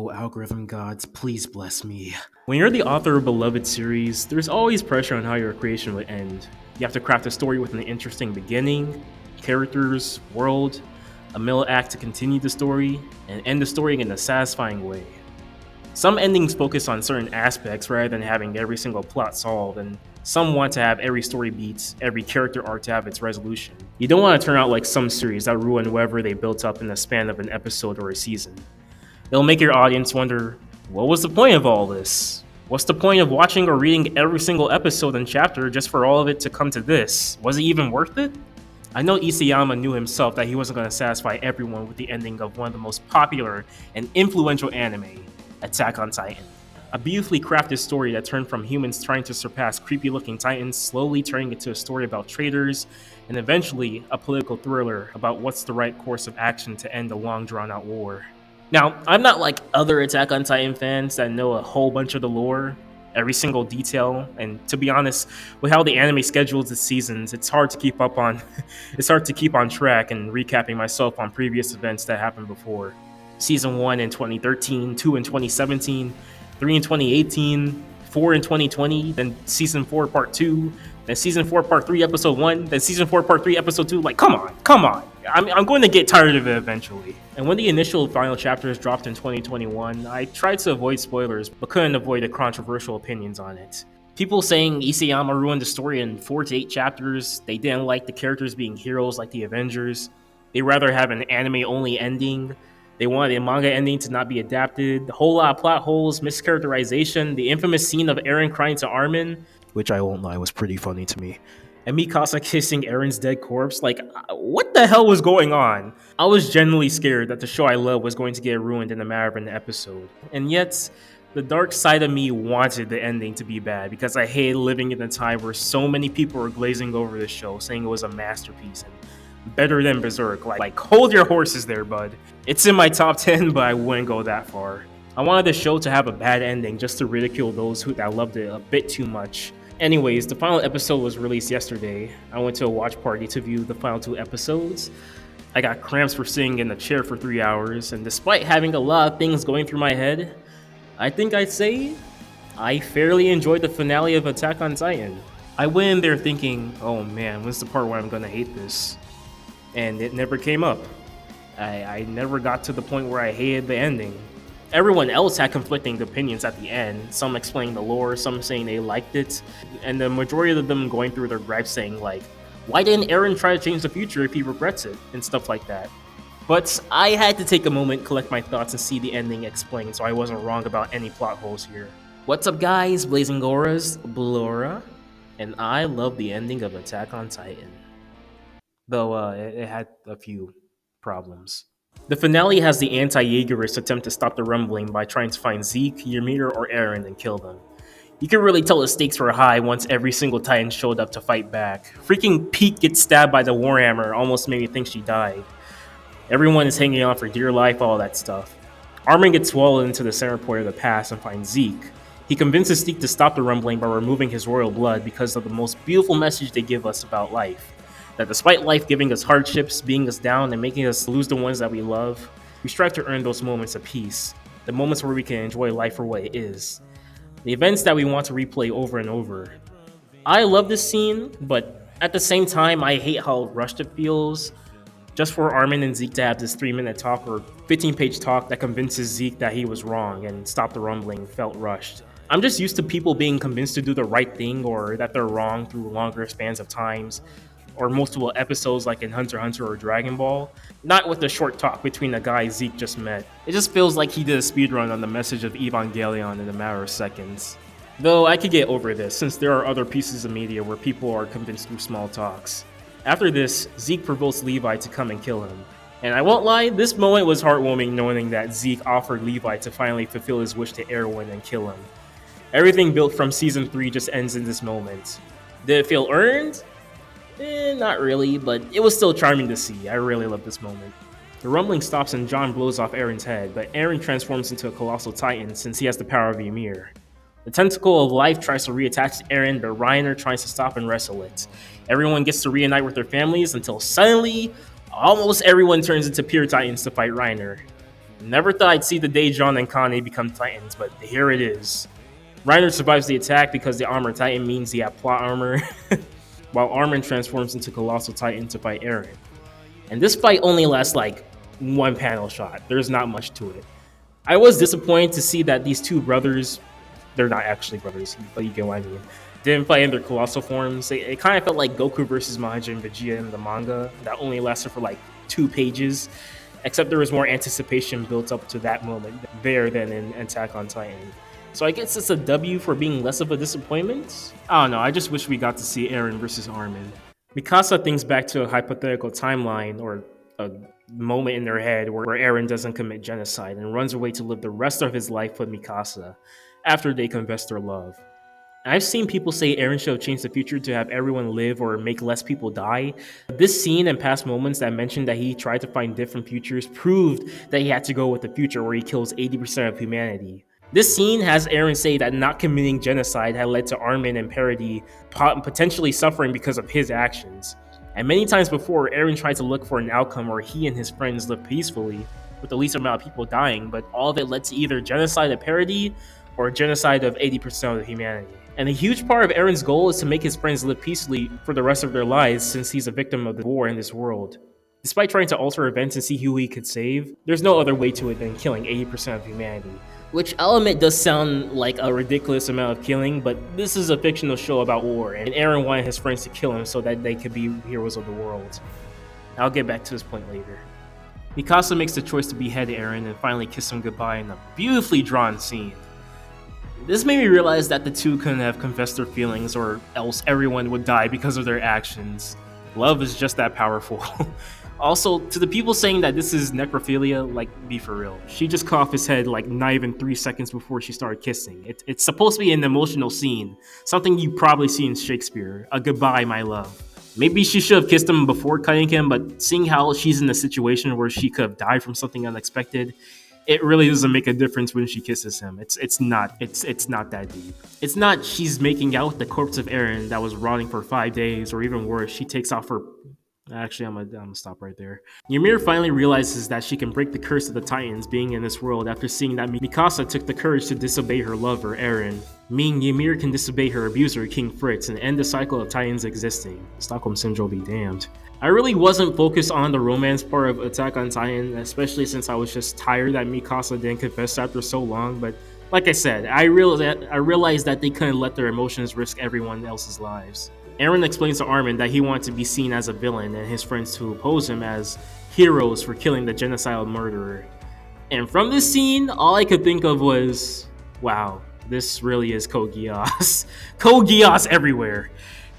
Oh, algorithm gods, please bless me. When you're the author of a beloved series, there's always pressure on how your creation would end. You have to craft a story with an interesting beginning, characters, world, a middle act to continue the story, and end the story in a satisfying way. Some endings focus on certain aspects rather than having every single plot solved, and some want to have every story beat, every character arc to have its resolution. You don't want to turn out like some series that ruin whatever they built up in the span of an episode or a season. It'll make your audience wonder, what was the point of all this? What's the point of watching or reading every single episode and chapter just for all of it to come to this? Was it even worth it? I know Isayama knew himself that he wasn't going to satisfy everyone with the ending of one of the most popular and influential anime, Attack on Titan. A beautifully crafted story that turned from humans trying to surpass creepy-looking titans, slowly turning into a story about traitors, and eventually a political thriller about what's the right course of action to end a long drawn-out war. Now, I'm not like other Attack on Titan fans that know a whole bunch of the lore, every single detail, and to be honest, with how the anime schedules its seasons, it's hard to keep on track and recapping myself on previous events that happened before. Season 1 in 2013, 2 in 2017, 3 in 2018, 4 in 2020, then Season 4 Part 2, then Season 4 Part 3 Episode 1, then Season 4 Part 3 Episode 2, like come on. I'm going to get tired of it eventually. And when the initial final chapters dropped in 2021, I tried to avoid spoilers, but couldn't avoid the controversial opinions on it. People saying Isayama ruined the story in 4 to 8 chapters, they didn't like the characters being heroes like the Avengers, they rather have an anime-only ending, they wanted a manga ending to not be adapted, a whole lot of plot holes, mischaracterization, the infamous scene of Eren crying to Armin, Which I won't lie was pretty funny to me. and Mikasa kissing Eren's dead corpse. Like, what the hell was going on? I was genuinely scared that the show I love was going to get ruined in a matter of an episode. And yet, the dark side of me wanted the ending to be bad because I hated living in a time where so many people were glazing over this show, saying it was a masterpiece and better than Berserk. Like hold your horses there, bud. It's in my top 10, but I wouldn't go that far. I wanted the show to have a bad ending just to ridicule those that loved it a bit too much. Anyways, the final episode was released yesterday. I went to a watch party to view the final 2 episodes. I got cramps for sitting in a chair for 3 hours, and despite having a lot of things going through my head, I think I'd say I fairly enjoyed the finale of Attack on Titan. I went in there thinking, oh man, when's the part where I'm gonna hate this? And it never came up. I never got to the point where I hated the ending. Everyone else had conflicting opinions at the end, some explaining the lore, some saying they liked it, and the majority of them going through their gripes saying like, why didn't Eren try to change the future if he regrets it, and stuff like that. But I had to take a moment, collect my thoughts, and see the ending explained so I wasn't wrong about any plot holes here. What's up guys, Blazing Gora's Blora, and I love the ending of Attack on Titan. Though it had a few problems. The finale has the anti-Jaegerist attempt to stop the rumbling by trying to find Zeke, Ymir, or Eren and kill them. You can really tell the stakes were high once every single Titan showed up to fight back. Freaking Pete gets stabbed by the Warhammer almost made me think she died. Everyone is hanging on for dear life, all that stuff. Armin gets swallowed into the center point of the past and finds Zeke. He convinces Zeke to stop the rumbling by removing his royal blood because of the most beautiful message they give us about life. That despite life giving us hardships, beating us down, and making us lose the ones that we love, we strive to earn those moments of peace, the moments where we can enjoy life for what it is, the events that we want to replay over and over. I love this scene, but at the same time, I hate how rushed it feels. Just for Armin and Zeke to have this 3-minute talk or 15-page talk that convinces Zeke that he was wrong and stop the rumbling felt rushed. I'm just used to people being convinced to do the right thing or that they're wrong through longer spans of times, or multiple episodes like in Hunter x Hunter or Dragon Ball, not with the short talk between the guy Zeke just met. It just feels like he did a speedrun on the message of Evangelion in a matter of seconds. Though I could get over this, since there are other pieces of media where people are convinced through small talks. After this, Zeke provokes Levi to come and kill him. And I won't lie, this moment was heartwarming knowing that Zeke offered Levi to finally fulfill his wish to Erwin and kill him. Everything built from Season 3 just ends in this moment. Did it feel earned? Not really, but it was still charming to see. I really love this moment. The rumbling stops and John blows off Eren's head, but Eren transforms into a colossal titan since he has the power of Ymir. The tentacle of life tries to reattach Eren, but Reiner tries to stop and wrestle it. Everyone gets to reunite with their families until suddenly, almost everyone turns into pure titans to fight Reiner. Never thought I'd see the day John and Connie become Titans, but here it is. Reiner survives the attack because the Armor Titan means he had plot armor, while Armin transforms into Colossal Titan to fight Eren. And this fight only lasts like one panel shot. There's not much to it. I was disappointed to see that these two brothers, they're not actually brothers, but you get what I mean, didn't fight in their colossal forms. It kind of felt like Goku versus Majin and Vegeta in the manga that only lasted for like 2 pages, except there was more anticipation built up to that moment there than in Attack on Titan. So I guess it's a W for being less of a disappointment? I don't know, I just wish we got to see Eren versus Armin. Mikasa thinks back to a hypothetical timeline or a moment in their head where Eren doesn't commit genocide and runs away to live the rest of his life with Mikasa after they confess their love. I've seen people say Eren should have changed the future to have everyone live or make less people die. This scene and past moments that mentioned that he tried to find different futures proved that he had to go with the future where he kills 80% of humanity. This scene has Eren say that not committing genocide had led to Armin and Parody potentially suffering because of his actions. And many times before, Eren tried to look for an outcome where he and his friends lived peacefully, with the least amount of people dying, but all of it led to either genocide of Parody or genocide of 80% of humanity. And a huge part of Eren's goal is to make his friends live peacefully for the rest of their lives since he's a victim of the war in this world. Despite trying to alter events and see who he could save, there's no other way to it than killing 80% of humanity. Which I'll admit does sound like a ridiculous amount of killing, but this is a fictional show about war, and Eren wanted his friends to kill him so that they could be heroes of the world. I'll get back to this point later. Mikasa makes the choice to behead Eren and finally kiss him goodbye in a beautifully drawn scene. This made me realize that the two couldn't have confessed their feelings or else everyone would die because of their actions. Love is just that powerful. Also, to the people saying that this is necrophilia, like, be for real. She just cut off his head like not even 3 seconds before she started kissing. It's supposed to be an emotional scene, something you probably see in Shakespeare, a goodbye, my love. Maybe she should have kissed him before cutting him, but seeing how she's in a situation where she could have died from something unexpected, it really doesn't make a difference when she kisses him. It's not that deep. It's not she's making out with the corpse of Eren that was rotting for 5 days, or even worse, she takes off her. Actually, I'm gonna stop right there. Ymir finally realizes that she can break the curse of the Titans being in this world after seeing that Mikasa took the courage to disobey her lover, Eren. Meaning Ymir can disobey her abuser, King Fritz, and end the cycle of Titans existing. Stockholm Syndrome be damned. I really wasn't focused on the romance part of Attack on Titan, especially since I was just tired that Mikasa didn't confess after so long, but like I said, I realized that they couldn't let their emotions risk everyone else's lives. Eren explains to Armin that he wanted to be seen as a villain and his friends to oppose him as heroes for killing the genocidal murderer. And from this scene, all I could think of was, wow, this really is Code Geass. Code Geass everywhere.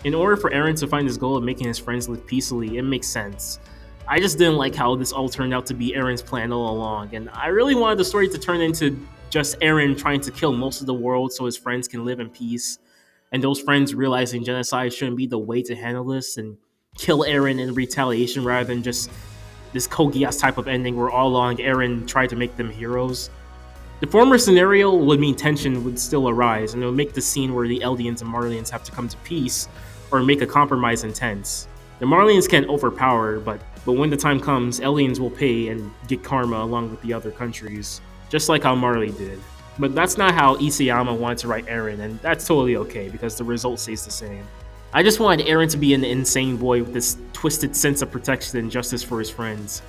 In order for Eren to find his goal of making his friends live peacefully, it makes sense. I just didn't like how this all turned out to be Eren's plan all along, and I really wanted the story to turn into just Eren trying to kill most of the world so his friends can live in peace. And those friends realizing genocide shouldn't be the way to handle this and kill Eren in retaliation rather than just this Code Geass type of ending where all along Eren tried to make them heroes. The former scenario would mean tension would still arise, and it would make the scene where the Eldians and Marlians have to come to peace or make a compromise intense. The Marlians can't overpower, but when the time comes, Eldians will pay and get karma along with the other countries, just like how Marley did. But that's not how Isayama wanted to write Eren, and that's totally okay because the result stays the same. I just wanted Eren to be an insane boy with this twisted sense of protection and justice for his friends,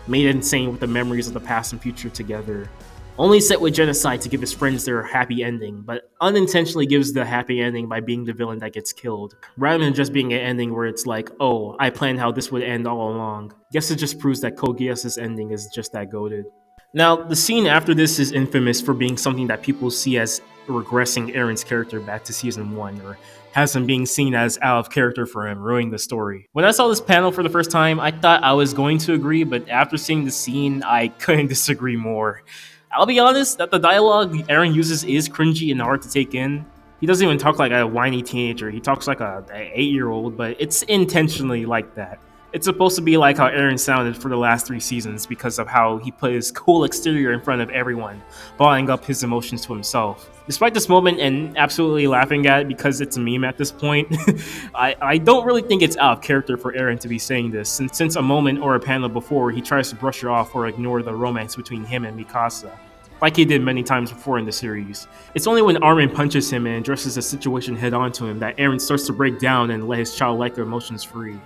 made insane with the memories of the past and future together. Only set with genocide to give his friends their happy ending, but unintentionally gives the happy ending by being the villain that gets killed, rather than just being an ending where it's like, oh, I planned how this would end all along. Guess it just proves that Code Geass' ending is just that goated. Now, the scene after this is infamous for being something that people see as regressing Eren's character back to season 1, or has him being seen as out of character for him, ruining the story. When I saw this panel for the first time, I thought I was going to agree, but after seeing the scene, I couldn't disagree more. I'll be honest that the dialogue Eren uses is cringy and hard to take in. He doesn't even talk like a whiny teenager, he talks like a 8-year-old, but it's intentionally like that. It's supposed to be like how Eren sounded for the last 3 seasons because of how he put his cool exterior in front of everyone, bottling up his emotions to himself. Despite this moment and absolutely laughing at it because it's a meme at this point, I don't really think it's out of character for Eren to be saying this, since a moment or a panel before he tries to brush it off or ignore the romance between him and Mikasa, like he did many times before in the series. It's only when Armin punches him and addresses the situation head on to him that Eren starts to break down and let his childlike emotions free.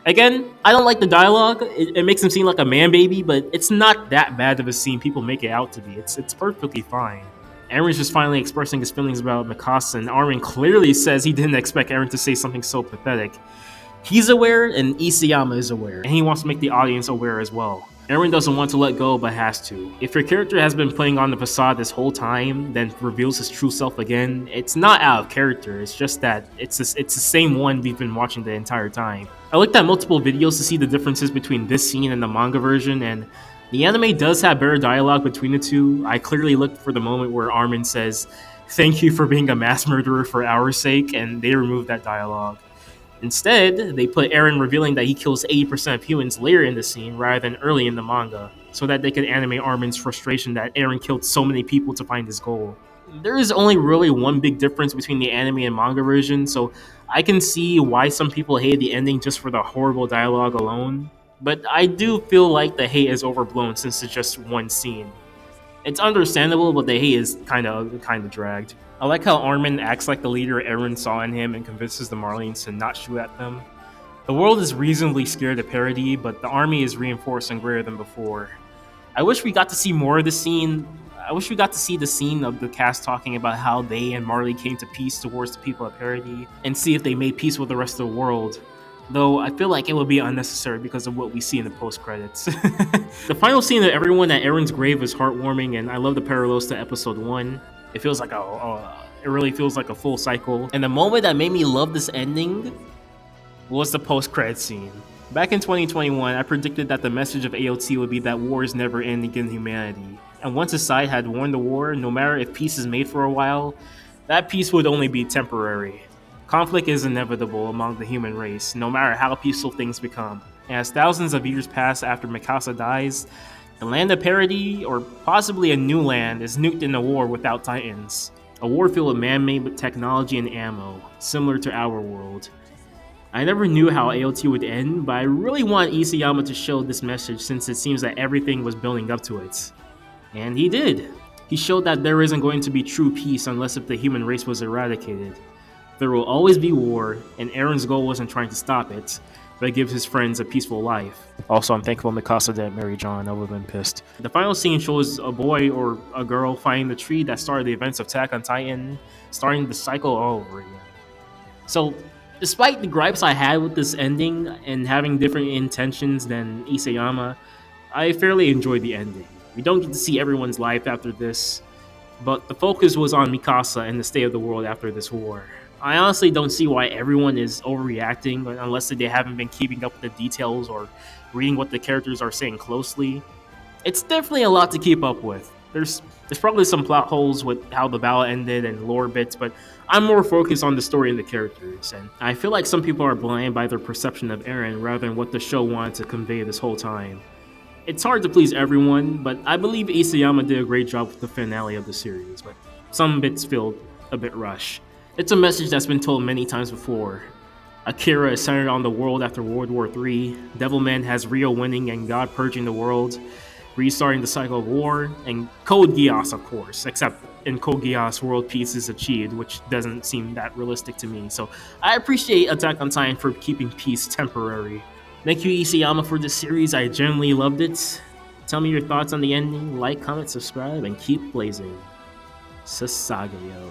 Again, I don't like the dialogue. It makes him seem like a man baby, but it's not that bad of a scene people make it out to be. It's perfectly fine. Aaron's just finally expressing his feelings about Mikasa, and Armin clearly says he didn't expect Eren to say something so pathetic. He's aware, and Isayama is aware, and he wants to make the audience aware as well. Eren doesn't want to let go, but has to. If your character has been putting on the facade this whole time, then reveals his true self again, it's not out of character, it's just that it's the same one we've been watching the entire time. I looked at multiple videos to see the differences between this scene and the manga version, and the anime does have better dialogue between the two. I clearly looked for the moment where Armin says, "Thank you for being a mass murderer for our sake," and they removed that dialogue. Instead, they put Eren revealing that he kills 80% of humans later in the scene rather than early in the manga, so that they could animate Armin's frustration that Eren killed so many people to find his goal. There is only really one big difference between the anime and manga version, so I can see why some people hate the ending just for the horrible dialogue alone, but I do feel like the hate is overblown since it's just one scene. It's understandable, but the hate is kind of dragged. I like how Armin acts like the leader Eren saw in him and convinces the Marleans to not shoot at them. The world is reasonably scared of parody, but the army is reinforced and greater than before. I wish we got to see more of the scene. I wish we got to see the scene of the cast talking about how they and Marley came to peace towards the people of Parody, and see if they made peace with the rest of the world. Though I feel like it would be unnecessary because of what we see in the post-credits. The final scene of everyone at Eren's grave is heartwarming, and I love the parallels to episode 1. It feels like it really feels like a full cycle. And the moment that made me love this ending was the post-credits scene. Back in 2021, I predicted that the message of AOT would be that war is never ending in humanity. And once a side had won the war, no matter if peace is made for a while, that peace would only be temporary. Conflict is inevitable among the human race, no matter how peaceful things become. And as thousands of years pass after Mikasa dies, the land of Parody, or possibly a new land, is nuked in a war without titans. A war filled with man-made with technology and ammo, similar to our world. I never knew how AOT would end, but I really want Isayama to show this message since it seems that everything was building up to it. And he did. He showed that there isn't going to be true peace unless if the human race was eradicated. There will always be war, and Eren's goal wasn't trying to stop it, but give his friends a peaceful life. Also, I'm thankful Mikasa didn't marry John. I would have been pissed. The final scene shows a boy or a girl finding the tree that started the events of Attack on Titan, starting the cycle all over again. So, despite the gripes I had with this ending and having different intentions than Isayama, I fairly enjoyed the ending. We don't get to see everyone's life after this, but the focus was on Mikasa and the state of the world after this war. I honestly don't see why everyone is overreacting unless they haven't been keeping up with the details or reading what the characters are saying closely. It's definitely a lot to keep up with. There's probably some plot holes with how the battle ended and lore bits, but I'm more focused on the story and the characters, and I feel like some people are blind by their perception of Eren rather than what the show wanted to convey this whole time. It's hard to please everyone, but I believe Isayama did a great job with the finale of the series, but some bits feel a bit rushed. It's a message that's been told many times before. Akira is centered on the world after World War III, Devilman has Rio winning and God purging the world, restarting the cycle of war, and Code Geass, of course, except in Code Geass, world peace is achieved, which doesn't seem that realistic to me. So I appreciate Attack on Titan for keeping peace temporary. Thank you, Isayama, for this series. I genuinely loved it. Tell me your thoughts on the ending, like, comment, subscribe, and keep blazing. Sasageyo.